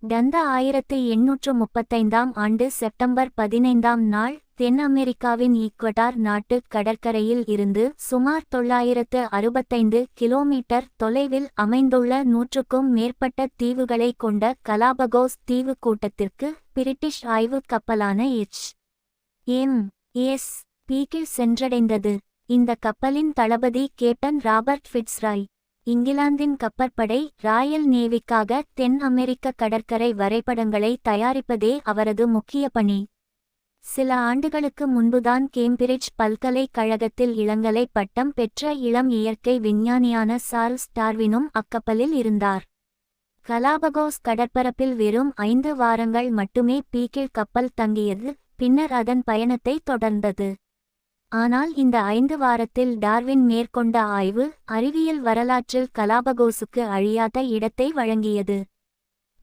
டந்த 1835ஆம் ஆண்டு செப்டம்பர் 15ஆம் நாள் தென் அமெரிக்காவின் ஈக்வடார் நாட்டு கடற்கரையில் இருந்து சுமார் 965 கிலோமீட்டர் தொலைவில் அமைந்துள்ள 100க்கும் மேற்பட்ட தீவுகளை கொண்ட கலாபகோஸ் தீவு கூட்டத்திற்கு பிரிட்டிஷ் ஆய்வுக் கப்பலான எச்.எம்.எஸ். பீகிள் சென்றடைந்தது. இந்த கப்பலின் தளபதி கேப்டன் ராபர்ட் ஃபிட்ஸ்ராய். இங்கிலாந்தின் கப்பற்படை ராயல் நேவிக்காக தென் அமெரிக்க கடற்கரை வரைபடங்களை தயாரிப்பதே அவரது முக்கிய பணி. சில ஆண்டுகளுக்கு முன்புதான் கேம்பிரிட்ஜ் பல்கலைக்கழகத்தில் இளங்கலை பட்டம் பெற்ற இளம் இயற்கை விஞ்ஞானியான சார்ல்ஸ் டார்வினும் அக்கப்பலில் இருந்தார். கலாபகோஸ் கடற்பரப்பில் வெறும் 5 வாரங்கள் மட்டுமே பீகிள் கப்பல் தங்கியது. பின்னர் அதன் பயணத்தை தொடர்ந்தது. ஆனால் இந்த 5 வாரத்தில் டார்வின் மேற்கொண்ட ஆய்வு அறிவியல் வரலாற்றில் கலாபகோசுக்கு அழியாத இடத்தை வழங்கியது.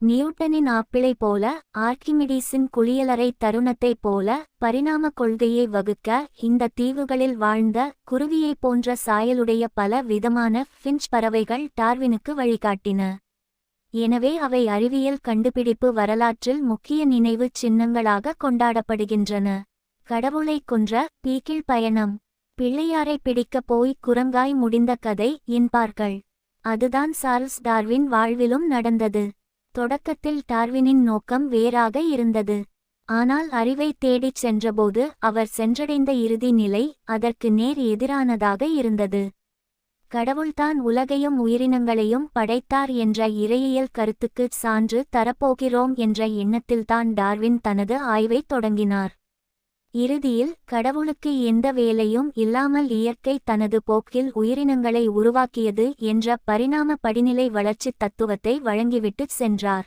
நியூட்டனின் ஆப்பிளை போல, ஆர்க்கிமிடீஸின் குளியலறை தருணத்தைப் போல பரிணாம கொள்கையை வகுக்க இந்த தீவுகளில் வாழ்ந்த குருவியைப் போன்ற சாயலுடைய பல விதமான ஃபின்ச் பறவைகள் டார்வினுக்கு வழிகாட்டின. எனவே அவை அறிவியல் கண்டுபிடிப்பு வரலாற்றில் முக்கிய நினைவு சின்னங்களாக கொண்டாடப்படுகின்றன. கடவுளை கொன்ற பீகிள் பயணம். பிள்ளையாரை பிடிக்கப் போய் குரங்காய் முடிந்த கதை என்பார்கள். அதுதான் சார்ல்ஸ் டார்வின் வாழ்விலும் நடந்தது. தொடக்கத்தில் டார்வினின் நோக்கம் வேறாக இருந்தது. ஆனால் அறிவை தேடிச் சென்றபோது அவர் சென்றடைந்த இறுதி நிலை அதற்கு நேர் எதிரானதாக இருந்தது. கடவுள்தான் உலகையும் உயிரினங்களையும் படைத்தார் என்ற இறையியல் கருத்துக்குச் சான்று தரப்போகிறோம் என்ற எண்ணத்தில்தான் டார்வின் தனது ஆய்வைத் தொடங்கினார். இறுதியில் கடவுளுக்கு எந்த வேலையும் இல்லாமல் இயற்கை தனது போக்கில் உயிரினங்களை உருவாக்கியது என்ற பரிணாம படிநிலை வளர்ச்சித் தத்துவத்தை வழங்கிவிட்டுச் சென்றார்.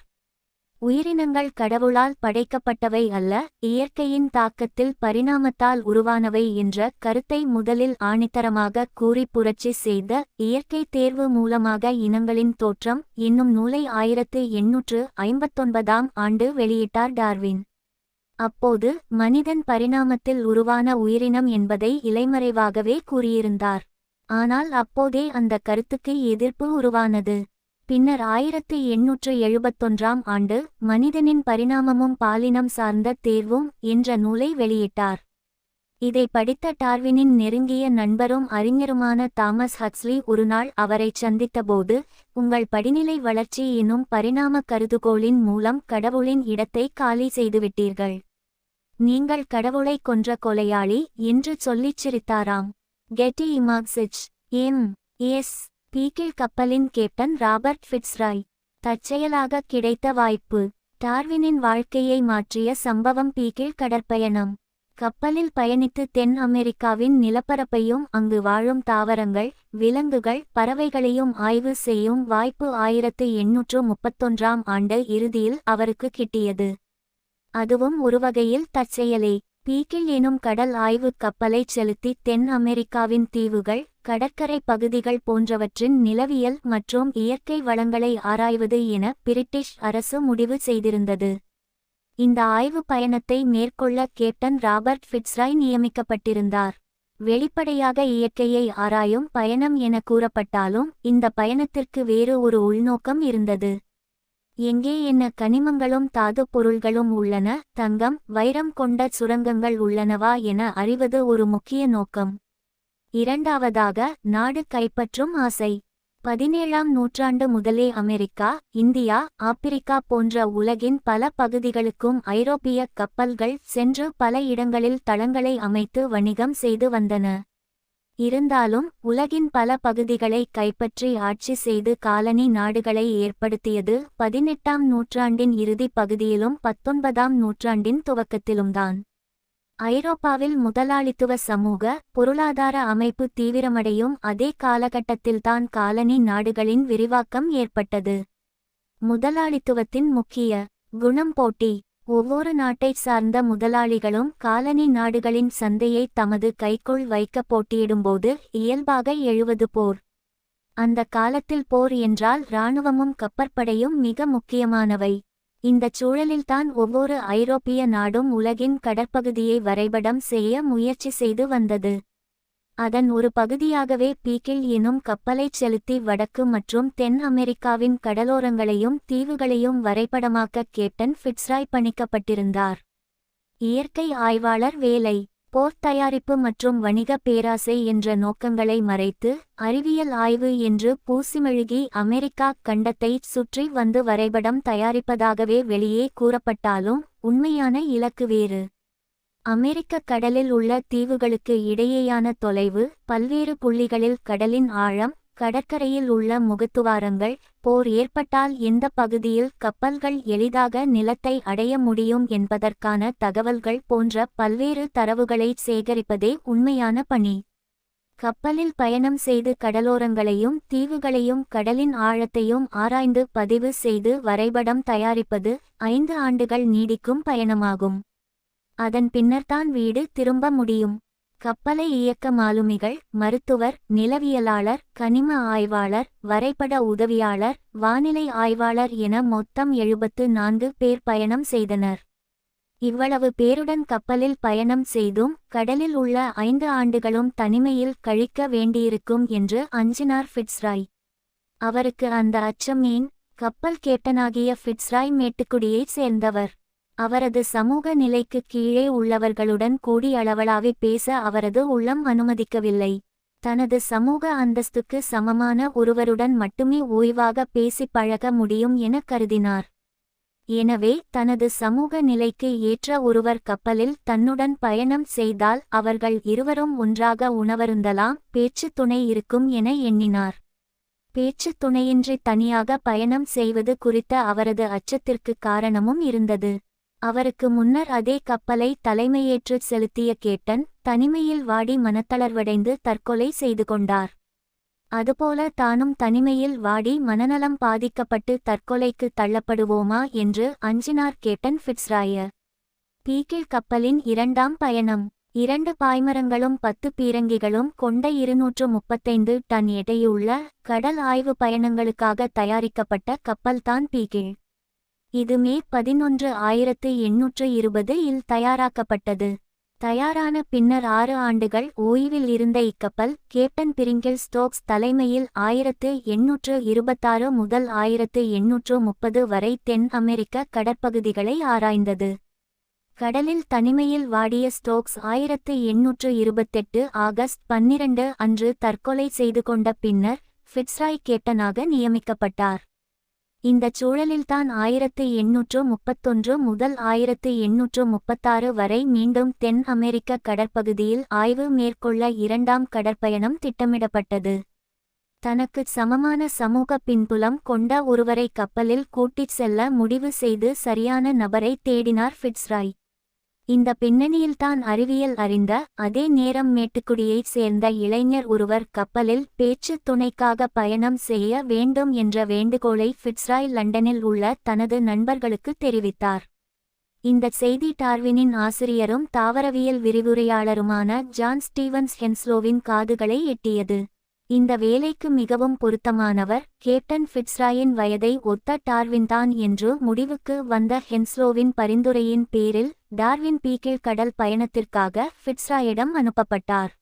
உயிரினங்கள் கடவுளால் படைக்கப்பட்டவை அல்ல, இயற்கையின் தாக்கத்தில் பரிணாமத்தால் உருவானவை என்ற கருத்தை முதலில் ஆணித்தரமாக கூறி புரட்சி செய்த இயற்கை தேர்வு மூலமாக இனங்களின் தோற்றம் என்னும் நூலை 1859ஆம் ஆண்டு வெளியிட்டார் டார்வின். அப்போது மனிதன் பரிணாமத்தில் உருவான உயிரினம் என்பதை இலைமறைவாகவே கூறியிருந்தார். ஆனால் அப்போதே அந்த கருத்துக்கு எதிர்ப்பு உருவானது. பின்னர் 1871ஆம் ஆண்டு மனிதனின் பரிணாமமும் பாலினம் சார்ந்த தேர்வும் என்ற நூலை வெளியிட்டார். இதை படித்த டார்வினின் நெருங்கிய நண்பரும் அறிஞருமான தாமஸ் ஹக்ஸ்லி ஒருநாள் அவரைச் சந்தித்தபோது, உங்கள் படிநிலை வளர்ச்சி எனும் பரிணாம கருதுகோளின் மூலம் கடவுளின் இடத்தை காலி செய்துவிட்டீர்கள். நீங்கள் கடவுளை கொன்ற கொலையாளி என்று சொல்லிச் சிரித்தாராம். கெட்டி இமாக்ஸ் எச்.எம்.எஸ். பீகிள் கப்பலின் கேப்டன் ராபர்ட் ஃபிட்ஸ்ராய். தற்செயலாக கிடைத்த வாய்ப்பு. டார்வினின் வாழ்க்கையை மாற்றிய சம்பவம் பீகிள் கடற்பயணம். கப்பலில் பயணித்து தென் அமெரிக்காவின் நிலப்பரப்பையும் அங்கு வாழும் தாவரங்கள், விலங்குகள், பறவைகளையும் ஆய்வு செய்யும் வாய்ப்பு 1831ஆம் ஆண்டு இறுதியில் அவருக்கு கிட்டியது. அதுவும் ஒருவகையில் தற்செயலே. பீகிள் எனும் கடல் ஆய்வுக் கப்பலைச் செலுத்தி தென் அமெரிக்காவின் தீவுகள், கடற்கரை பகுதிகள் போன்றவற்றின் நிலவியல் மற்றும் இயற்கை வளங்களை ஆராய்வது என பிரிட்டிஷ் அரசு முடிவு செய்திருந்தது. இந்த ஆய்வு பயணத்தை மேற்கொள்ள கேப்டன் ராபர்ட் ஃபிட்ஸ்ராய் நியமிக்கப்பட்டிருந்தார். வெளிப்படையாக இயற்கையை ஆராயும் பயணம் என கூறப்பட்டாலும் இந்த பயணத்திற்கு வேறு ஒரு உள்நோக்கம் இருந்தது. எங்கே என்ன கனிமங்களும் தாது பொருள்களும் உள்ளன, தங்கம், வைரம் கொண்ட சுரங்கங்கள் உள்ளனவா என அறிவது ஒரு முக்கிய நோக்கம். இரண்டாவதாக, நாடு கைப்பற்றும் ஆசை. 17ஆம் நூற்றாண்டு முதலே அமெரிக்கா, இந்தியா, ஆப்பிரிக்கா போன்ற உலகின் பல பகுதிகளுக்கும் ஐரோப்பிய கப்பல்கள் சென்று பல இடங்களில் தளங்களை அமைத்து வணிகம் செய்து வந்தன. இருந்தாலும் உலகின் பல பகுதிகளை கைப்பற்றி ஆட்சி செய்து காலனி நாடுகளை ஏற்படுத்தியது 18ஆம் நூற்றாண்டின் இறுதி பகுதியிலும் 19ஆம் நூற்றாண்டின் துவக்கத்திலும்தான். ஐரோப்பாவில் முதலாளித்துவ சமூக, பொருளாதார அமைப்பு தீவிரமடையும் அதே காலகட்டத்தில்தான் காலனி நாடுகளின் விரிவாக்கம் ஏற்பட்டது. முதலாளித்துவத்தின் முக்கிய குணம் போட்டி. ஒவ்வொரு நாட்டைச் சார்ந்த முதலாளிகளும் காலனி நாடுகளின் சந்தையை தமது கைக்குள் வைக்க போட்டியிடும்போது இயல்பாக எழுவது போர். அந்த காலத்தில் போர் என்றால் இராணுவமும் கப்பற்படையும் மிக முக்கியமானவை. இந்தச் சூழலில்தான் ஒவ்வொரு ஐரோப்பிய நாடும் உலகின் கடற்பகுதியை வரைபடம் செய்ய முயற்சி செய்து வந்தது. அதன் ஒரு பகுதியாகவே பீகிள் எனும் கப்பலைச் செலுத்தி வடக்கு மற்றும் தென் அமெரிக்காவின் கடலோரங்களையும் தீவுகளையும் வரைபடமாக்க கேப்டன் ஃபிட்ஸ்ராய் பணிக்கப்பட்டிருந்தார். இயற்கை ஆய்வாளர் வேலை. போர் தயாரிப்பு மற்றும் வணிக பேராசை என்ற நோக்கங்களை மறைத்து அறிவியல் ஆய்வு என்று பூசிமெழுகி அமெரிக்கா கண்டத்தை சுற்றி வந்து வரைபடம் தயாரிப்பதாகவே வெளியே கூறப்பட்டாலும் உண்மையான இலக்கு வேறு. அமெரிக்க கடலில் உள்ள தீவுகளுக்கு இடையேயான தொலைவு, பல்வேறு புள்ளிகளில் கடலின் ஆழம், கடற்கரையில் உள்ள முகத்துவாரங்கள், போர் ஏற்பட்டால் எந்த பகுதியில் கப்பல்கள் எளிதாக நிலத்தை அடைய முடியும் என்பதற்கான தகவல்கள் போன்ற பல்வேறு தரவுகளை சேகரிப்பதே உண்மையான பணி. கப்பலில் பயணம் செய்து கடலோரங்களையும் தீவுகளையும் கடலின் ஆழத்தையும் ஆராய்ந்து பதிவு செய்து வரைபடம் தயாரிப்பது 5 ஆண்டுகள் நீடிக்கும் பயணமாகும். அதன் பின்னர்தான் வீடு திரும்ப முடியும். கப்பலை இயக்க மாலுமிகள், மருத்துவர், நிலவியலாளர், கனிம ஆய்வாளர், வரைபட உதவியாளர், வானிலை ஆய்வாளர் என மொத்தம் 74 பேர் பயணம் செய்தனர். இவ்வளவு பேருடன் கப்பலில் பயணம் செய்தும் கடலில் உள்ள 5 ஆண்டுகளும் தனிமையில் கழிக்க வேண்டியிருக்கும் என்று அஞ்சினார் ஃபிட்ஸ்ராய். அவருக்கு அந்த அச்சம் ஏன்? கப்பல் கேப்டனாகிய ஃபிட்ஸ்ராய் மேட்டுக்குடியைச் சேர்ந்தவர். அவரது சமூக நிலைக்கு கீழே உள்ளவர்களுடன் கூடி அளவளாவி பேச அவரது உள்ளம் அனுமதிக்கவில்லை. தனது சமூக அந்தஸ்துக்கு சமமான ஒருவருடன் மட்டுமே ஓய்வாக பேசி பழக முடியும் என கருதினார். எனவே தனது சமூக நிலைக்கு ஏற்ற ஒருவர் கப்பலில் தன்னுடன் பயணம் செய்தால் அவர்கள் இருவரும் ஒன்றாக உணவருந்தலாம், பேச்சு துணை இருக்கும் என எண்ணினார். பேச்சு துணையின்றி தனியாக பயணம் செய்வது குறித்த அவரது அச்சத்திற்கு காரணமும் இருந்தது. அவருக்கு முன்னர் அதே கப்பலை தலைமையேற்று செலுத்திய கேப்டன் தனிமையில் வாடி மனத்தளர்வடைந்து தற்கொலை செய்து கொண்டார். அதுபோல தானும் தனிமையில் வாடி மனநலம் பாதிக்கப்பட்டு தற்கொலைக்கு தள்ளப்படுவோமா என்று அஞ்சினார் கேப்டன் ஃபிட்ஸ்ராய. பீகிள் கப்பலின் 2ஆம் பயணம். 2 பாய்மரங்களும் 10 பீரங்கிகளும் கொண்ட 235 டன் எடையுள்ள கடல் ஆய்வு பயணங்களுக்காக தயாரிக்கப்பட்ட கப்பல்தான் பீகிள். இது மே 11, 1820 இல் தயாராக்கப்பட்டது. தயாரான பின்னர் 6 ஆண்டுகள் ஓய்வில் இருந்த இக்கப்பல் கேப்டன் பிரிங்கிள் ஸ்டோக்ஸ் தலைமையில் 1826 முதல் 1830 வரை தென் அமெரிக்க கடற்பகுதிகளை ஆராய்ந்தது. கடலில் தனிமையில் வாடிய ஸ்டோக்ஸ் 1828 ஆகஸ்ட் 12 அன்று தற்கொலை செய்து கொண்ட பின்னர் ஃபிட்ஸ்ராய் கேப்டனாக நியமிக்கப்பட்டார். இந்தச் சூழலில்தான் 1831 முதல் 1836 வரை மீண்டும் தென் அமெரிக்க கடற்பகுதியில் ஆய்வு மேற்கொள்ள 2ஆம் கடற்பயணம் திட்டமிடப்பட்டது. தனக்கு சமமான சமூக பின்புலம் கொண்ட ஒருவரை கப்பலில் கூட்டிச் செல்ல முடிவு செய்து சரியான நபரை தேடினார் ஃபிட்ஸ்ராய். இந்த பின்னணியில்தான் அறிவியல் அறிந்த, அதே நேரம் மேட்டுக்குடியைச் சேர்ந்த இளைஞர் ஒருவர் கப்பலில் பேச்சு துணைக்காக பயணம் செய்ய வேண்டும் என்ற வேண்டுகோளை ஃபிட்ஸ்ராய் லண்டனில் உள்ள தனது நண்பர்களுக்கு தெரிவித்தார். இந்த செய்தி டார்வினின் ஆசிரியரும் தாவரவியல் விரிவுரையாளருமான ஜான் ஸ்டீவன்ஸ் ஹென்ஸ்லோவின் காதுகளை எட்டியது. இந்த வேலைக்கு மிகவும் பொருத்தமானவர் கேப்டன் ஃபிட்ஸ்ராயின் வயதை ஒத்த டார்வின்தான் என்று முடிவுக்கு வந்த ஹென்ஸ்லோவின் பரிந்துரையின் பேரில் டார்வின் பீகிள் கடல் பயணத்திற்காக ஃபிட்ஸ்ராயிடம் அனுப்பப்பட்டார்.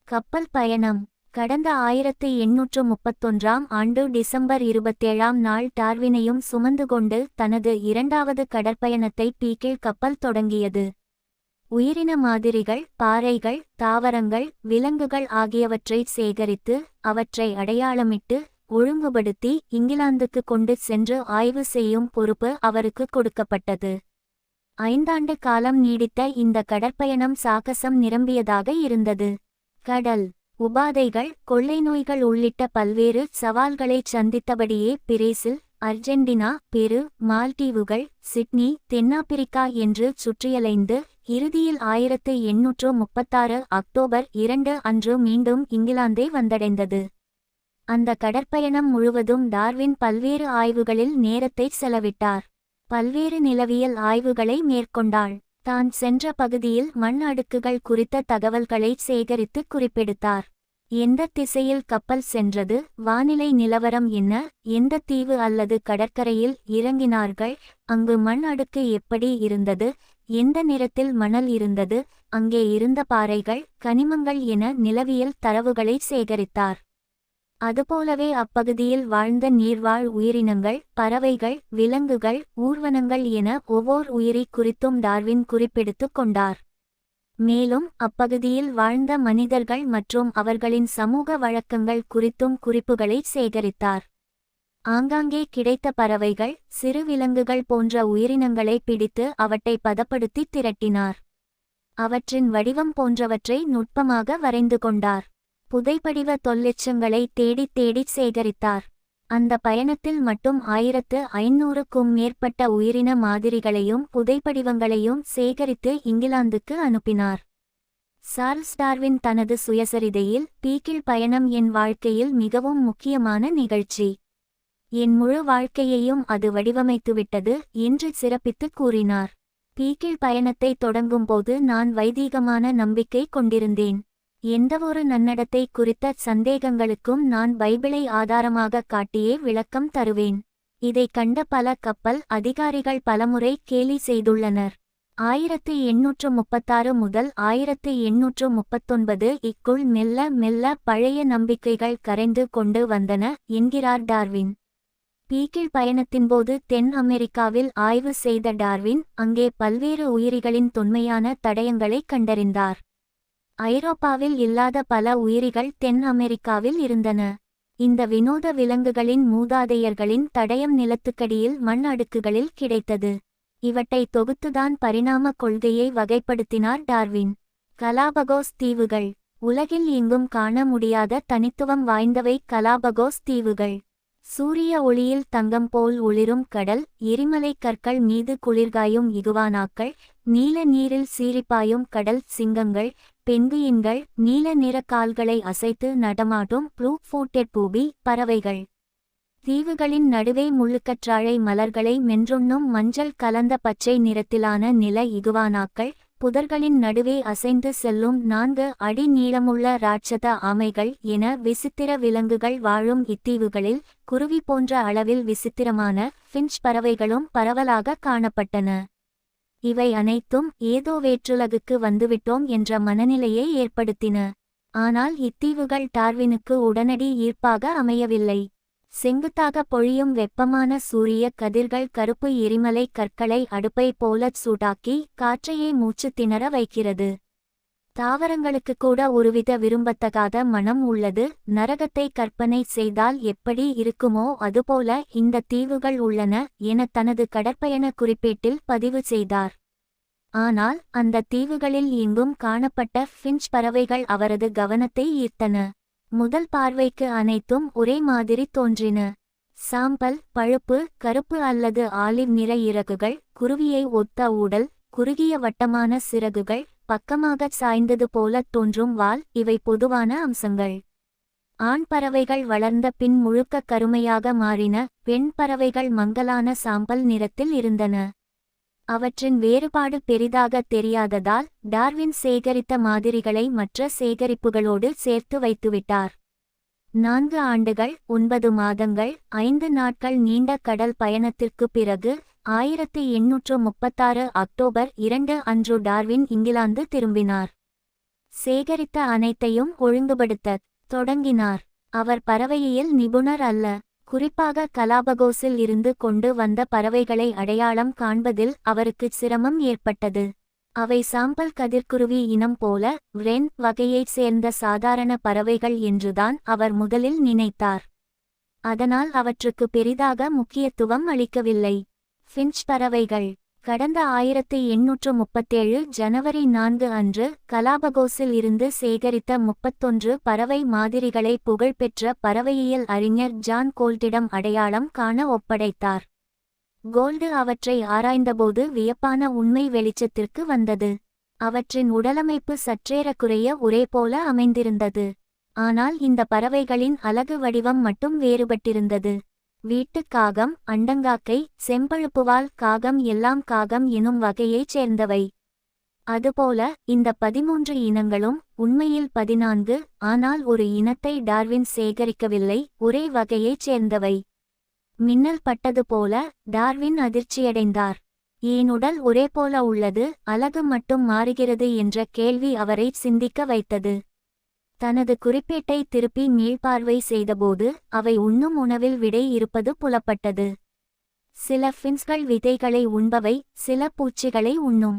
கப்பல் பயணம். கடந்த 1831ஆம் ஆண்டு டிசம்பர் 27ஆம் நாள் டார்வினையும் சுமந்து கொண்டு தனது 2வது கடற்பயணத்தை பீகிள் கப்பல் தொடங்கியது. உயிரின மாதிரிகள், பாறைகள், தாவரங்கள், விலங்குகள் ஆகியவற்றை சேகரித்து அவற்றை அடையாளமிட்டு ஒழுங்குபடுத்தி இங்கிலாந்துக்கு கொண்டு சென்று ஆய்வு செய்யும் பொறுப்பு அவருக்கு கொடுக்கப்பட்டது. 5 ஆண்டு காலம் நீடித்த இந்த கடற்பயணம் சாகசம் நிரம்பியதாக இருந்தது. கடல் உபாதைகள், கொள்ளை நோய்கள் உள்ளிட்ட பல்வேறு சவால்களைச் சந்தித்தபடியே பிரேசில், அர்ஜென்டினா, பெரு, மால்டீவுகள், சிட்னி, தென்னாப்பிரிக்கா என்று சுற்றியலைந்து இறுதியில் 1836 அக்டோபர் 2 அன்று மீண்டும் இங்கிலாந்தை வந்தடைந்தது. அந்த கடற்பயணம் முழுவதும் டார்வின் பல்வேறு ஆய்வுகளில் நேரத்தை செலவிட்டார். பல்வேறு நிலவியல் ஆய்வுகளை மேற்கொண்டாள். தான் சென்ற பகுதியில் மண் அடுக்குகள் குறித்த தகவல்களை சேகரித்து குறிப்பெடுத்தார். எந்த திசையில் கப்பல் சென்றது, வானிலை நிலவரம் என்ன, எந்த தீவு அல்லது கடற்கரையில் இறங்கினார்கள், அங்கு மண் அடுக்கு எப்படி இருந்தது, எந்த நிறத்தில் மணல் இருந்தது, அங்கே இருந்த பாறைகள், கனிமங்கள் என நிலவியல் தரவுகளை சேகரித்தார். அதுபோலவே அப்பகுதியில் வாழ்ந்த நீர்வாழ் உயிரினங்கள், பறவைகள், விலங்குகள், ஊர்வனங்கள் என ஒவ்வொரு உயிரி குறித்தும் டார்வின் குறிப்பெடுத்துக் கொண்டார். மேலும் அப்பகுதியில் வாழ்ந்த மனிதர்கள் மற்றும் அவர்களின் சமூக வழக்கங்கள் குறித்தும் குறிப்புகளை சேகரித்தார். ஆங்காங்கே கிடைத்த பறவைகள், சிறு விலங்குகள் போன்ற உயிரினங்களை பிடித்து அவற்றை பதப்படுத்தி திரட்டினார். அவற்றின் வடிவம் போன்றவற்றை நுட்பமாக வரைந்து கொண்டார். புதைபடிவ தொல்லெச்சங்களை தேடித் தேடிச் சேகரித்தார். அந்த பயணத்தில் மட்டும் 1500க்கும் மேற்பட்ட உயிரின மாதிரிகளையும் புதைபடிவங்களையும் சேகரித்து இங்கிலாந்துக்கு அனுப்பினார். சார்ல்ஸ் டார்வின் தனது சுயசரிதையில், பீக்கிள் பயணம் என் வாழ்க்கையில் மிகவும் முக்கியமான நிகழ்ச்சி. என் முழு வாழ்க்கையையும் அது வடிவமைத்துவிட்டது என்று சிறப்பித்துக் கூறினார். பீக்கிள் பயணத்தை தொடங்கும்போது நான் வைதீகமான நம்பிக்கை கொண்டிருந்தேன். எந்தவொரு நன்னடத்தை குறித்த சந்தேகங்களுக்கும் நான் பைபிளை ஆதாரமாக காட்டியே விளக்கம் தருவேன். இதை கண்ட பல கப்பல் அதிகாரிகள் பலமுறை கேலி செய்துள்ளனர். 1836 முதல் 1839 இக்குள் மெல்ல மெல்ல பழைய நம்பிக்கைகள் கரைந்து கொண்டு வந்தன என்கிறார் டார்வின். பீக்கிள் பயணத்தின்போது தென் அமெரிக்காவில் ஆய்வு செய்த டார்வின் அங்கே பல்வேறு உயிரிகளின் தொன்மையான தடயங்களை கண்டறிந்தார். ஐரோப்பாவில் இல்லாத பல உயிரிகள் தென் அமெரிக்காவில் இருந்தன. இந்த வினோத விலங்குகளின் மூதாதையர்களின் தடயம் நிலத்துக்கடியில் மண் அடுக்குகளில் கிடைத்தது. இவற்றை தொகுத்துதான் பரிணாம கொள்கையை வகைப்படுத்தினார் டார்வின். கலாபகோஸ் தீவுகள். உலகில் எங்கும் காண முடியாத தனித்துவம் வாய்ந்தவை கலாபகோஸ் தீவுகள். சூரிய ஒளியில் தங்கம் போல் ஒளிரும் கடல், எரிமலை கற்கள் மீது குளிர்காயும் இகுவானாக்கள், நீல நீரில் சீரிப்பாயும் கடல் சிங்கங்கள், பெங்குயின்கள், நீல நிற கால்களை அசைத்து நடமாடும் ப்ளூ ஃபூட்டட் பூபி பறவைகள். தீவுகளின் நடுவே முள்ளுக்கற்றாழை மலர்களை மென்றுண்ணும் மஞ்சள் கலந்த பச்சை நிறத்திலான நில இகுவானாக்கள், புதர்களின் நடுவே அசைந்து செல்லும் 4 அடி நீளமுள்ள ராட்சத ஆமைகள் என விசித்திர விலங்குகள் வாழும் இத்தீவுகளில் குருவி போன்ற அளவில் விசித்திரமான ஃபின்ச் பறவைகளும் பரவலாக காணப்பட்டன. இவை அனைத்தும் ஏதோ வேற்றுலகுக்கு வந்துவிட்டோம் என்ற மனநிலையை ஏற்படுத்தின. ஆனால் இத்தீவுகள் டார்வினுக்கு உடனடி ஈர்ப்பாக அமையவில்லை. செங்குத்தாக பொழியும் வெப்பமான சூரிய கதிர்கள் கருப்பு எரிமலை கற்களை அடுப்பை போலச் சூடாக்கி காற்றையே மூச்சு திணற வைக்கிறது. தாவரங்களுக்கு கூட ஒருவித விரும்பத்தகாத மனம் உள்ளது. நரகத்தை கற்பனை செய்தால் எப்படி இருக்குமோ அதுபோல இந்த தீவுகள் உள்ளன என தனது கடற்பயண குறிப்பேட்டில் பதிவு செய்தார். ஆனால் அந்த தீவுகளில் எங்கும் காணப்பட்ட ஃபின்ச் பறவைகள் அவரது கவனத்தை ஈர்த்தன. முதல் பார்வைக்கு அனைத்தும் ஒரே மாதிரி தோன்றின. சாம்பல், பழுப்பு, கருப்பு அல்லது ஆலிவ் நிற இறகுகள், குருவியை ஒத்த ஊடல், குறுகிய வட்டமான சிறகுகள், பக்கமாகச் சாய்ந்தது போல தோன்றும் வால் இவை பொதுவான அம்சங்கள். ஆண் பறவைகள் வளர்ந்த பின் முழுக்க கருமையாக மாறின. பெண் பறவைகள் மங்கலான சாம்பல் நிறத்தில் இருந்தன. அவற்றின் வேறுபாடு பெரிதாக தெரியாததால் டார்வின் சேகரித்த மாதிரிகளை மற்ற சேகரிப்புகளோடு சேர்த்து வைத்துவிட்டார். 4 ஆண்டுகள் 9 மாதங்கள் 5 நாட்கள் நீண்ட கடல் பயணத்திற்குப் பிறகு 1836 அக்டோபர் 2 அன்று டார்வின் இங்கிலாந்து திரும்பினார். சேகரித்த அனைத்தையும் ஒழுங்குபடுத்தத் தொடங்கினார். அவர் பறவையியல் நிபுணர் அல்ல. குறிப்பாக கலாபகோஸில் இருந்து கொண்டு வந்த பறவைகளை அடையாளம் காண்பதில் அவருக்கு சிரமம் ஏற்பட்டது. அவை சாம்பல் கதிர்குருவி இனம் போல ரென் வகையைச் சேர்ந்த சாதாரண பறவைகள் என்றுதான் அவர் முதலில் நினைத்தார். அதனால் அவற்றுக்கு பெரிதாக முக்கியத்துவம் அளிக்கவில்லை. ஃபின்ச் பறவைகள். கடந்த 1837 ஜனவரி 4 அன்று கலாபகோஸில் இருந்து சேகரித்த 31 பறவை மாதிரிகளை புகழ்பெற்ற பறவையியல் அறிஞர் ஜான் கோல்டிடம் அடையாளம் காண ஒப்படைத்தார். கோல்டு அவற்றை ஆராய்ந்தபோது வியப்பான உண்மை வெளிச்சத்திற்கு வந்தது. அவற்றின் உடலமைப்பு சற்றேறக்குறைய ஒரே போல அமைந்திருந்தது. ஆனால் இந்த பறவைகளின் அலகு வடிவம் மட்டும் வேறுபட்டிருந்தது. வீட்டுக் காகம், அண்டங்காக்கை, செம்பழுப்புவால் காகம் எல்லாம் காகம் எனும் வகையைச் சேர்ந்தவை. அதுபோல இந்த 13 இனங்களும் உண்மையில் 14, ஆனால் ஒரு இனத்தை டார்வின் சேகரிக்கவில்லை, ஒரே வகையைச் சேர்ந்தவை. மின்னல் பட்டது போல டார்வின் அதிர்ச்சியடைந்தார். ஏன் உடல் ஒரேபோல உள்ளது, அலகு மட்டும் மாறுகிறது என்ற கேள்வி அவரை சிந்திக்க வைத்தது. தனது குறிப்பேட்டை திருப்பி மீள்பார்வை செய்தபோது அவை உண்ணும் உணவில் விடை இருப்பது புலப்பட்டது. சில ஃபின்ஸ்கள் விதைகளை உண்பவை, சில பூச்சிகளை உண்ணும்.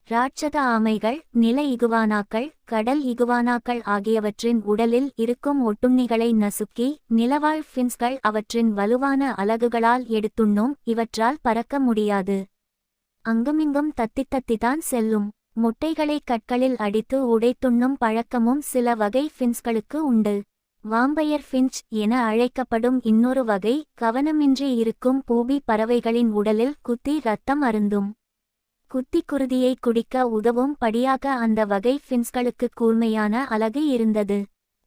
ராட்சத ஆமைகள், நில இகுவானாக்கள், கடல் இகுவானாக்கள் ஆகியவற்றின் உடலில் இருக்கும் ஒட்டுண்ணிகளை நசுக்கி, நிலவாழ் ஃபின்ஸ்கள் அவற்றின் வலுவான அலகுகளால் எடுத்துண்ணும். இவற்றால் பறக்க முடியாது. அங்குமிங்கும் தத்தித்தான் செல்லும். முட்டைகளை கற்களில் அடித்து உடைத்துண்ணும் பழக்கமும் சில வகை ஃபின்ஸ்களுக்கு உண்டு. வாம்பயர் ஃபின்ச் என அழைக்கப்படும் இன்னொரு வகை கவனமின்றி இருக்கும் பூபி பறவைகளின் உடலில் குத்தி இரத்தம் அருந்தும். குத்தி குருதியை குடிக்க உதவும் படியாக அந்த வகை ஃபின்ஸ்களுக்கு கூர்மையான அலகு இருந்தது.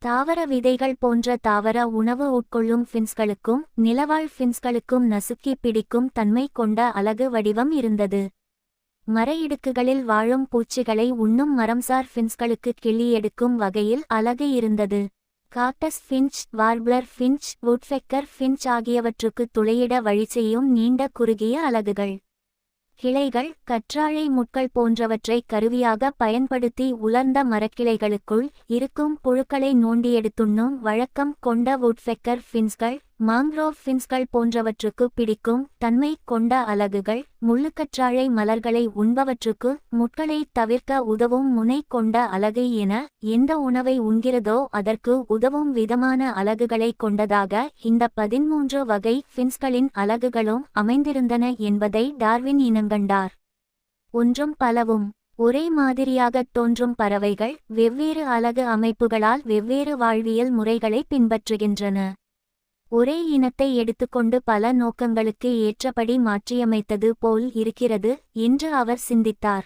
தாவர விதைகள் போன்ற தாவர உணவு உட்கொள்ளும் ஃபின்ஸ்களுக்கும் நிலவாழ் ஃபின்ஸ்களுக்கும் நசுக்கி பிடிக்கும் தன்மை கொண்ட அலகு வடிவம் இருந்தது. மர இடுக்குகளில் வாழும் பூச்சிகளை உண்ணும் மரம்சார் ஃபின்ஸ்களுக்கு கிள்ளி எடுக்கும் வகையில் அலகு இருந்தது. காக்டஸ் ஃபின்ச், வார்ப்ளர் ஃபின்ச், வுட்ஃபெக்கர் ஃபின்ச் ஆகியவற்றுக்கு துளையிட வழி செய்யும் நீண்ட குறுகிய அலகுகள். கிளைகள், கற்றாழை முட்கள் போன்றவற்றை கருவியாக பயன்படுத்தி உலர்ந்த மரக்கிளைகளுக்குள் இருக்கும் புழுக்களை நோண்டியெடுத்துண்ணும் வழக்கம் கொண்ட வுட்ஃபெக்கர் ஃபின்ஸ்கள், மாங்க்ரோவ் ஃபின்ஸ்கள் போன்றவற்றுக்கு பிடிக்கும் தன்மை கொண்ட அலகுகள். முள்ளுக்கற்றாழை மலர்களை உண்பவற்றுக்கு முட்களை தவிர்க்க உதவும் முனை கொண்ட அலகு என எந்த உணவை உண்கிறதோ அதற்கு உதவும் விதமான அலகுகளை கொண்டதாக இந்த 13 வகை ஃபின்ஸ்களின் அலகுகளும் அமைந்திருந்தன என்பதை டார்வின் இனங்கண்டார். ஒன்றும் பலவும் ஒரே மாதிரியாகத் தோன்றும் பறவைகள் வெவ்வேறு அலகு அமைப்புகளால் வெவ்வேறு வாழ்வியல் முறைகளை பின்பற்றுகின்றன. ஒரே இனத்தை எடுத்துக்கொண்டு பல நோக்கங்களுக்கு ஏற்றபடி மாற்றியமைத்தது போல் இருக்கிறது என்று அவர் சிந்தித்தார்.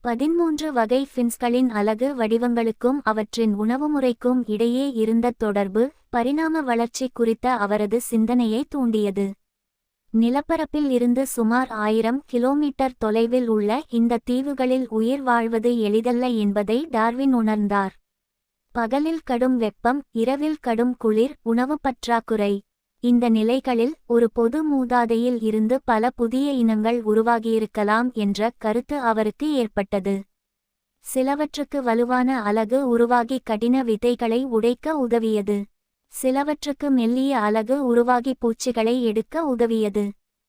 13 வகை ஃபின்ஸ்களின் அலகு வடிவங்களுக்கும் அவற்றின் உணவுமுறைக்கும் இடையே இருந்த தொடர்பு பரிணாம வளர்ச்சி குறித்த அவரது சிந்தனையை தூண்டியது. நிலப்பரப்பில் இருந்து சுமார் 1000 கிலோமீட்டர் தொலைவில் உள்ள இந்த தீவுகளில் உயிர் வாழ்வது எளிதல்ல என்பதை டார்வின் உணர்ந்தார். பகலில் கடும் வெப்பம், இரவில் கடும் குளிர், உணவு பற்றாக்குறை. இந்த நிலைகளில் ஒரு பொது மூதாதையில் இருந்து பல புதிய இனங்கள் உருவாகியிருக்கலாம் என்ற கருத்து அவருக்கு ஏற்பட்டது. சிலவற்றுக்கு வலுவான அலகு உருவாகி கடின விதைகளை உடைக்க உதவியது. சிலவற்றுக்கு மெல்லிய அலகு உருவாகி பூச்சிகளை எடுக்க உதவியது.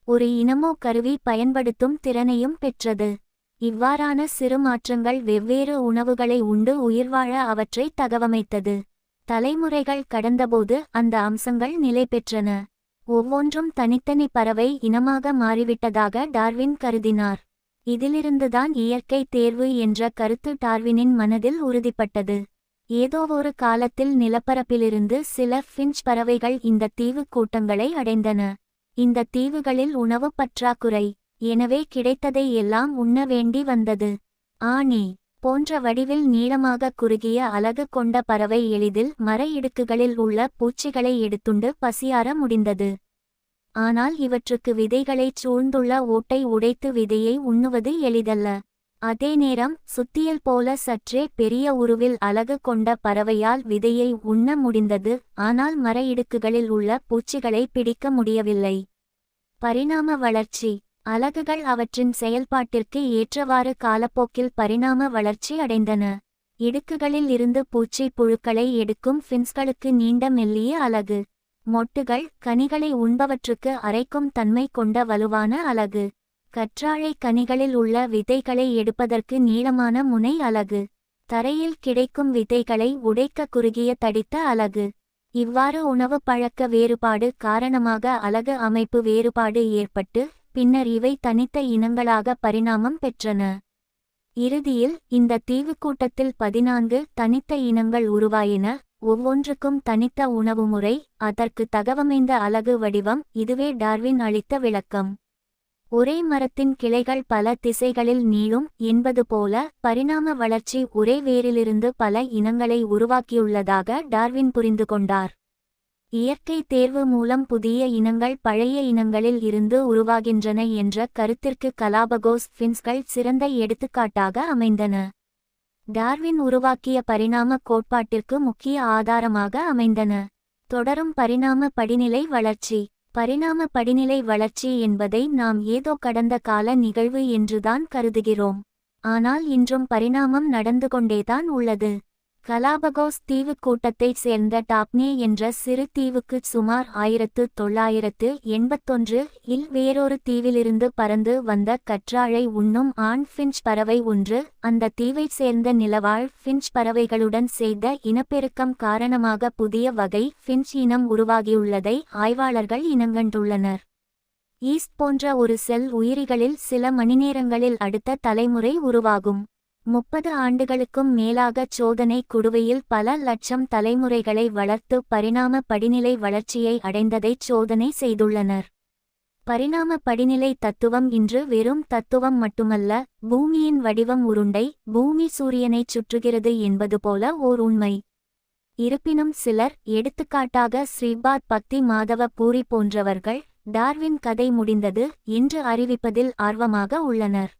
ஒரு இனமோ கருவி பயன்படுத்தும் திறனையும் பெற்றது. இவ்வாறான சிறு மாற்றங்கள் வெவ்வேறு உணவுகளை உண்டு உயிர்வாழ அவற்றை தகவமைத்தது. தலைமுறைகள் கடந்தபோது அந்த அம்சங்கள் நிலை பெற்றன. ஒவ்வொன்றும் தனித்தனி பறவை இனமாக மாறிவிட்டதாக டார்வின் கருதினார். இதிலிருந்துதான் இயற்கை தேர்வு என்ற கருத்து டார்வினின் மனதில் உறுதிப்பட்டது. ஏதோவொரு காலத்தில் நிலப்பரப்பிலிருந்து சில ஃபின்ச் பறவைகள் இந்த தீவு கூட்டங்களை அடைந்தன. இந்த தீவுகளில் உணவு பற்றாக்குறை. எனவே கிடைத்ததை எல்லாம் உண்ண வேண்டி வந்தது. ஆணி போன்ற வடிவில் நீளமாக குறுகிய அலகு கொண்ட பறவை எளிதில் மர இடுக்குகளில் உள்ள பூச்சிகளை எடுத்துண்டு பசியார முடிந்தது. ஆனால் இவற்றுக்கு விதைகளைச் சூழ்ந்துள்ள ஓட்டை உடைத்து விதையை உண்ணுவது எளிதல்ல. அதே நேரம் சுத்தியல் போல சற்றே பெரிய உருவில் அலகு கொண்ட பறவையால் விதையை உண்ண முடிந்தது. ஆனால் மர இடுக்குகளில் உள்ள பூச்சிகளை பிடிக்க முடியவில்லை. பரிணாம வளர்ச்சி. அலகுகள் அவற்றின் செயல்பாட்டிற்கு ஏற்றவாறு காலப்போக்கில் பரிணாம வளர்ச்சி அடைந்தன. இடுக்குகளில் இருந்து பூச்சி புழுக்களை எடுக்கும் ஃபின்ஸ்களுக்கு நீண்ட மெல்லிய அலகு. மொட்டுகள், கனிகளை உண்பவற்றுக்கு அரைக்கும் தன்மை கொண்ட வலுவான அலகு. கற்றாழை கனிகளில் உள்ள விதைகளை எடுப்பதற்கு நீளமான முனை அலகு. தரையில் கிடைக்கும் விதைகளை உடைக்க குறுகிய தடித்த அலகு. இவ்வாறு உணவு பழக்க வேறுபாடு காரணமாக அலகு அமைப்பு வேறுபாடு ஏற்பட்டு பின்னர் இவை தனித்த இனங்களாக பரிணாமம் பெற்றன. இறுதியில் இந்த தீவுக்கூட்டத்தில் 14 தனித்த இனங்கள் உருவாயின. ஒவ்வொன்றுக்கும் தனித்த உணவுமுறை, அதற்கு தகவமைந்த அலகு வடிவம். இதுவே டார்வின் அளித்த விளக்கம். ஒரே மரத்தின் கிளைகள் பல திசைகளில் நீளும் என்பது போல பரிணாம வளர்ச்சி ஒரே வேரிலிருந்து பல இனங்களை உருவாக்கியுள்ளதாக டார்வின் புரிந்து கொண்டார். இயற்கை தேர்வு மூலம் புதிய இனங்கள் பழைய இனங்களில் இருந்து உருவாகின்றன என்ற கருத்திற்கு கலாபகோஸ் ஃபின்ஸ்கள் சிறந்த எடுத்துக்காட்டாக அமைந்தன. டார்வின் உருவாக்கிய பரிணாம கோட்பாட்டிற்கு முக்கிய ஆதாரமாக அமைந்தன. தொடரும் பரிணாம படிநிலை வளர்ச்சி. பரிணாம படிநிலை வளர்ச்சி என்பதை நாம் ஏதோ கடந்த கால நிகழ்வு என்றுதான் கருதுகிறோம். ஆனால் இன்றும் பரிணாமம் நடந்து கொண்டேதான் உள்ளது. கலாபகோஸ் தீவுக் கூட்டத்தைச் சேர்ந்த டாப்னே என்ற சிறு தீவுக்கு சுமார் 1981 இல் வேறொரு தீவிலிருந்து பறந்து வந்த கற்றாழை உண்ணும் ஆண் ஃபின்ச் பறவை ஒன்று அந்த தீவைச் சேர்ந்த நிலவாழ் ஃபின்ச் பறவைகளுடன் செய்த இனப்பெருக்கம் காரணமாக புதிய வகை ஃபின்ச் இனம் உருவாகியுள்ளதை ஆய்வாளர்கள் இனங்கண்டுள்ளனர். ஈஸ்ட் போன்ற ஒரு செல் உயிரிகளில் சில மணிநேரங்களில் அடுத்த தலைமுறை உருவாகும். 30 ஆண்டுகளுக்கும் மேலாகச் சோதனை குடுவையில் பல லட்சம் தலைமுறைகளை வளர்த்து பரிணாம படிநிலை வளர்ச்சியை அடைந்ததைச் சோதனை செய்துள்ளனர். பரிணாம படிநிலை தத்துவம் இன்று வெறும் தத்துவம் மட்டுமல்ல, பூமியின் வடிவம் உருண்டை, பூமி சூரியனைச் சுற்றுகிறது என்பது போல ஓர் உண்மை. இருப்பினும் சிலர், எடுத்துக்காட்டாக ஸ்ரீபாத் பக்தி மாதவ பூரி போன்றவர்கள், டார்வின் கதை முடிந்தது என்று அறிவிப்பதில் ஆர்வமாக உள்ளனர்.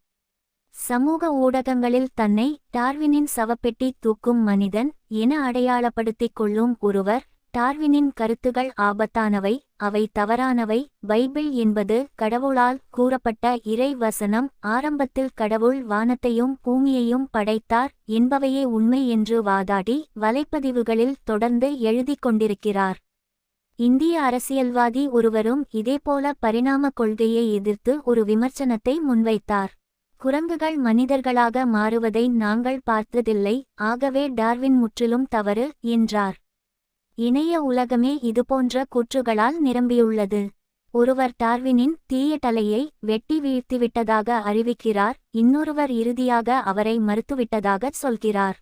சமூக ஊடகங்களில் தன்னை டார்வினின் சவப்பெட்டி தூக்கும் மனிதன் என அடையாளப்படுத்திக் கொள்ளும் ஒருவர், டார்வினின் கருத்துகள் ஆபத்தானவை, அவை தவறானவை, பைபிள் என்பது கடவுளால் கூறப்பட்ட இறை வசனம், ஆரம்பத்தில் கடவுள் வானத்தையும் பூமியையும் படைத்தார் என்பவையே உண்மை என்று வாதாடி வலைப்பதிவுகளில் தொடர்ந்து எழுதிக் கொண்டிருக்கிறார். இந்திய அரசியல்வாதி ஒருவரும் இதேபோல பரிணாம கொள்கையை எதிர்த்து ஒரு விமர்சனத்தை முன்வைத்தார். குரங்குகள் மனிதர்களாக மாறுவதை நாங்கள் பார்த்ததில்லை, ஆகவே டார்வின் முற்றிலும் தவறு என்றார். இணைய உலகமே இதுபோன்ற கூற்றுகளால் நிரம்பியுள்ளது. ஒருவர் டார்வினின் தீய தலையை வெட்டி வீழ்த்திவிட்டதாக அறிவிக்கிறார், இன்னொருவர் இறுதியாக அவரை மறுத்துவிட்டதாகச் சொல்கிறார்.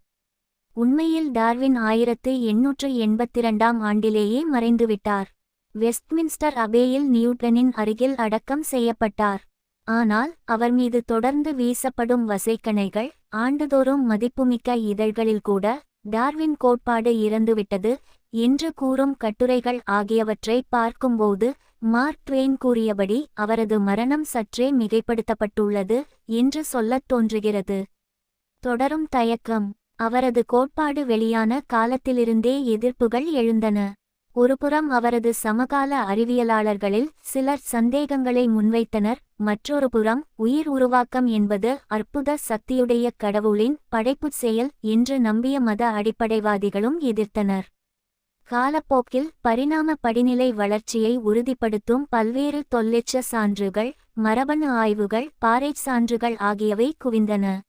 உண்மையில் டார்வின் 1882 ஆண்டிலேயே மறைந்துவிட்டார். வெஸ்ட்மின்ஸ்டர் அபேயில் நியூட்டனின் அருகில் அடக்கம் செய்யப்பட்டார். ஆனால் அவர் மீது தொடர்ந்து வீசப்படும் வசைக்கணைகள், ஆண்டுதோறும் மதிப்புமிக்க இதழ்களில் கூட டார்வின் கோட்பாடு இறந்துவிட்டது என்று கூறும் கட்டுரைகள் ஆகியவற்றை பார்க்கும்போது மார்க் ட்வெயின் கூறியபடி அவரது மரணம் சற்றே மிகைப்படுத்தப்பட்டுள்ளது என்று சொல்லத் தோன்றுகிறது. தொடரும் தயக்கம். அவரது கோட்பாடு வெளியான காலத்திலிருந்தே எதிர்ப்புகள் எழுந்தன. ஒருபுறம் அவரது சமகால அறிவியலாளர்களில் சிலர் சந்தேகங்களை முன்வைத்தனர், மற்றொரு புறம் உயிர் உருவாக்கம் என்பது அற்புத சக்தியுடைய கடவுளின் படைப்புச் செயல் என்று நம்பிய மத அடிப்படைவாதிகளும் எதிர்த்தனர். காலப்போக்கில் பரிணாம படிநிலை வளர்ச்சியை உறுதிப்படுத்தும் பல்வேறு தொல்லெச்ச சான்றுகள், மரபணு ஆய்வுகள், பாறைச் சான்றுகள் ஆகியவை குவிந்தன.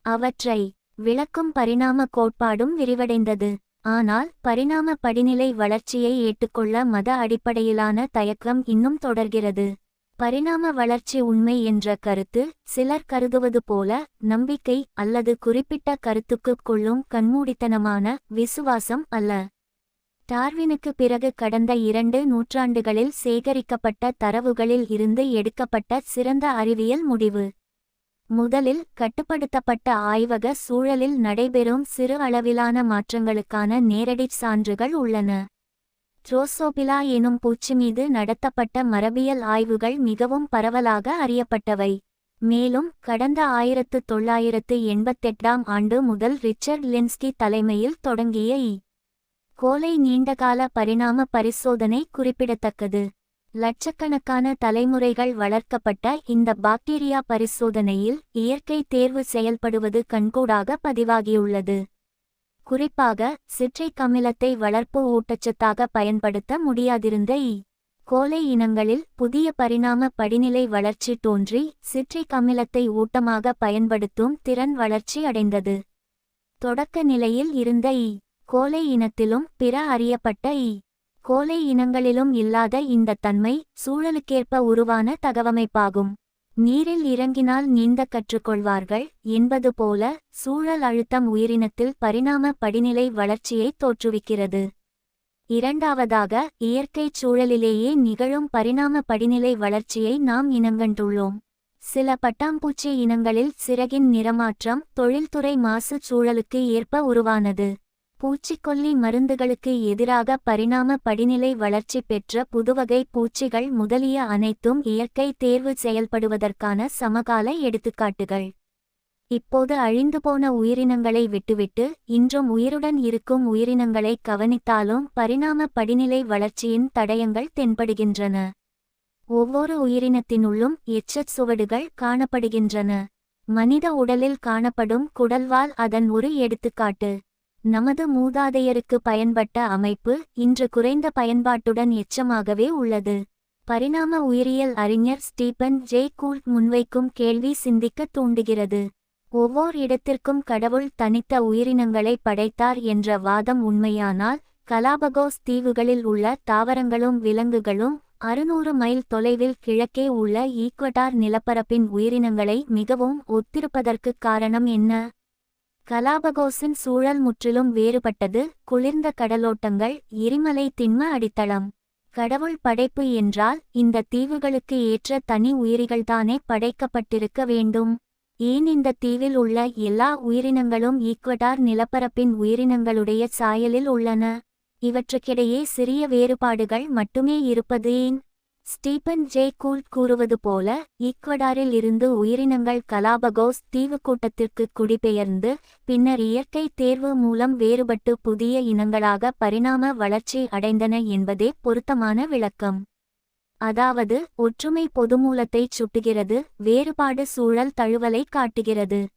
அவற்றை விளக்கும் பரிணாம கோட்பாடும் விரிவடைந்தது. ஆனால் பரிணாம படிநிலை வளர்ச்சியை ஏற்றுக்கொள்ள மத அடிப்படையிலான தயக்கம் இன்னும் தொடர்கிறது. பரிணாம வளர்ச்சி உண்மை என்ற கருத்து, சிலர் கருதுவது போல, நம்பிக்கை அல்லது குறிப்பிட்ட கருத்துக்கு கொள்ளும் கண்மூடித்தனமான விசுவாசம் அல்ல. டார்வினுக்கு பிறகு கடந்த 2 நூற்றாண்டுகளில் சேகரிக்கப்பட்ட தரவுகளில் இருந்து எடுக்கப்பட்ட சிறந்த அறிவியல் முடிவு. முதலில், கட்டுப்படுத்தப்பட்ட ஆய்வக சூழலில் நடைபெறும் சிறு அளவிலான மாற்றங்களுக்கான நேரடிச் சான்றுகள் உள்ளன. ட்ரோசோபிலா எனும் பூச்சி மீது நடத்தப்பட்ட மரபியல் ஆய்வுகள் மிகவும் பரவலாக அறியப்பட்டவை. மேலும் கடந்த 1988 ஆண்டு முதல் ரிச்சர்ட் லென்ஸ்கி தலைமையில் தொடங்கிய கோலை நீண்டகால பரிணாம பரிசோதனை குறிப்பிடத்தக்கது. லட்சக்கணக்கான தலைமுறைகள் வளர்க்கப்பட்ட இந்த பாக்டீரியா பரிசோதனையில் இயற்கை தேர்வு செயல்படுவது கண்கூடாக பதிவாகியுள்ளது. குறிப்பாக சிட்ரிக் அமிலத்தை வளர்ப்பு ஊட்டச்சத்தாக பயன்படுத்த முடியாதிருந்த கோலை இனங்களில் புதிய பரிணாம படிநிலை வளர்ச்சி தோன்றி சிட்ரிக் அமிலத்தை ஊட்டமாக பயன்படுத்தும் திறன் வளர்ச்சி அடைந்தது. தொடக்க நிலையில் இருந்த கோலை இனத்திலும் பிற அறியப்பட்ட கோலை இனங்களிலும் இல்லாத இந்த தன்மை சூழலுக்கேற்ப உருவான தகவமைப்பாகும். நீரில் இறங்கினால் நீந்த கற்றுக்கொள்வார்கள் என்பது போல சூழல் அழுத்தம் உயிரினத்தில் பரிணாம படிநிலை வளர்ச்சியை தோற்றுவிக்கிறது. இரண்டாவதாக, இயற்கைச் சூழலிலேயே நிகழும் பரிணாம படிநிலை வளர்ச்சியை நாம் இனங்கண்டுள்ளோம். சில பட்டாம்பூச்சி இனங்களில் சிறகின் நிறமாற்றம் தொழில்துறை மாசு சூழலுக்கு ஏற்ப உருவானது. பூச்சிக்கொல்லி மருந்துகளுக்கு எதிராக பரிணாம படிநிலை வளர்ச்சி பெற்ற புதுவகை பூச்சிகள் முதலிய அனைத்தும் இயற்கை தேர்வு செயல்படுவதற்கான சமகால எடுத்துக்காட்டுகள். இப்போது அழிந்து போன உயிரினங்களை விட்டுவிட்டு இன்றும் உயிருடன் இருக்கும் உயிரினங்களை கவனித்தாலும் பரிணாம படிநிலை வளர்ச்சியின் தடயங்கள் தென்படுகின்றன. ஒவ்வொரு உயிரினத்தினுள்ளும் எச்சச் சுவடுகள் காணப்படுகின்றன. மனித உடலில் காணப்படும் குடல்வால் அதன் ஒரு எடுத்துக்காட்டு. நமது மூதாதையருக்கு பயன்பட்ட அமைப்பு இன்று குறைந்த பயன்பாட்டுடன் எச்சமாகவே உள்ளது. பரிணாம உயிரியல் அறிஞர் ஸ்டீபன் ஜே கூல்ட் முன்வைக்கும் கேள்வி சிந்திக்க தூண்டுகிறது. ஒவ்வொரு இடத்திற்கும் கடவுள் தனித்த உயிரினங்களை படைத்தார் என்ற வாதம் உண்மையானால், கலாபகோஸ் தீவுகளில் உள்ள தாவரங்களும் விலங்குகளும் 600 மைல் தொலைவில் கிழக்கே உள்ள ஈக்வடார் நிலப்பரப்பின் உயிரினங்களை மிகவும் ஒத்திருப்பதற்குக் காரணம் என்ன? கலாபகோஸின் சூழல் முற்றிலும் வேறுபட்டது. குளிர்ந்த கடலோட்டங்கள், எரிமலை திண்ம அடித்தளம். கடவுள் படைப்பு என்றால் இந்த தீவுகளுக்கு ஏற்ற தனி உயிரிகள்தானே படைக்கப்பட்டிருக்க வேண்டும். ஏன் இந்த தீவில் உள்ள எல்லா உயிரினங்களும் ஈக்வடார் நிலப்பரப்பின் உயிரினங்களுடைய சாயலில் உள்ளன? இவற்றுக்கிடையே சிறிய வேறுபாடுகள் மட்டுமே இருப்பது ஏன்? ஸ்டீபன் ஜே கூல்ட் கூறுவது போல, ஈக்வடாரில் இருந்து உயிரினங்கள் கலாபகோஸ் தீவுக்கூட்டத்திற்கு குடிபெயர்ந்து பின்னர் இயற்கை தேர்வு மூலம் வேறுபட்டு புதிய இனங்களாக பரிணாம வளர்ச்சி அடைந்தன என்பதே பொருத்தமான விளக்கம். அதாவது, ஒற்றுமை பொதுமூலத்தைச் சுட்டுகிறது, வேறுபாடு சூழல் தழுவலை காட்டுகிறது.